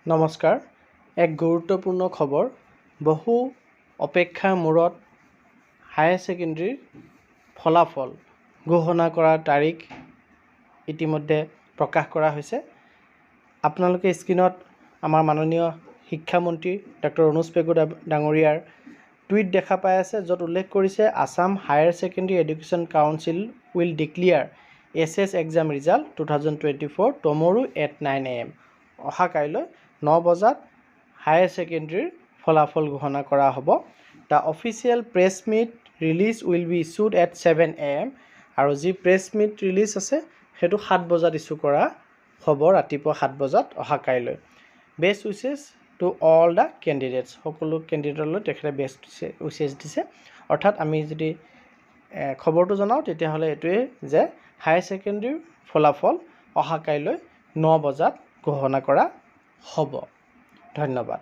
নমস্কাৰ। এক গুৰুত্বপূৰ্ণ খবৰ। বহু অপেক্ষাৰ মূৰত হায়াৰ ছেকেণ্ডেৰীৰ ফলাফল ঘোষণা কৰাৰ তাৰিখ ইতিমধ্যে প্ৰকাশ কৰা হৈছে। আপোনালোকে স্ক্ৰীনত আমাৰ মাননীয় শিক্ষামন্ত্ৰী ডক্টৰ অনুজ পেগু ডাঙৰীয়াৰ টুইট দেখা পাই আছে, য'ত উল্লেখ কৰিছে Assam higher secondary education council will declare SS exam result 2024 tomorrow at 9 AM। অহা কাইলৈ 9 বজাত হায়াৰ ছেকেণ্ডেৰীৰ ফলাফল ঘোষণা কৰা হ'ব। The official press meet release will be issued at 7 AM আৰু যি প্ৰেছ মিট ৰিলিজ আছে সেইটো 7 বজাত ইছ্যু কৰা হ'ব, ৰাতিপুৱা 7 বজাত অহা কাইলৈ। Best wishes to all the candidates, সকলো কেণ্ডিডেটলৈ তেখেতে বেষ্ট উইচেছ দিছে। অৰ্থাৎ আমি যদি খবৰটো জনাওঁ তেতিয়াহ'লে এইটোৱে যে হায়াৰ ছেকেণ্ডেৰীৰ ফলাফল অহা কাইলৈ 9 বজাত ঘোষণা কৰা হ'ব। ধন্যবাদ।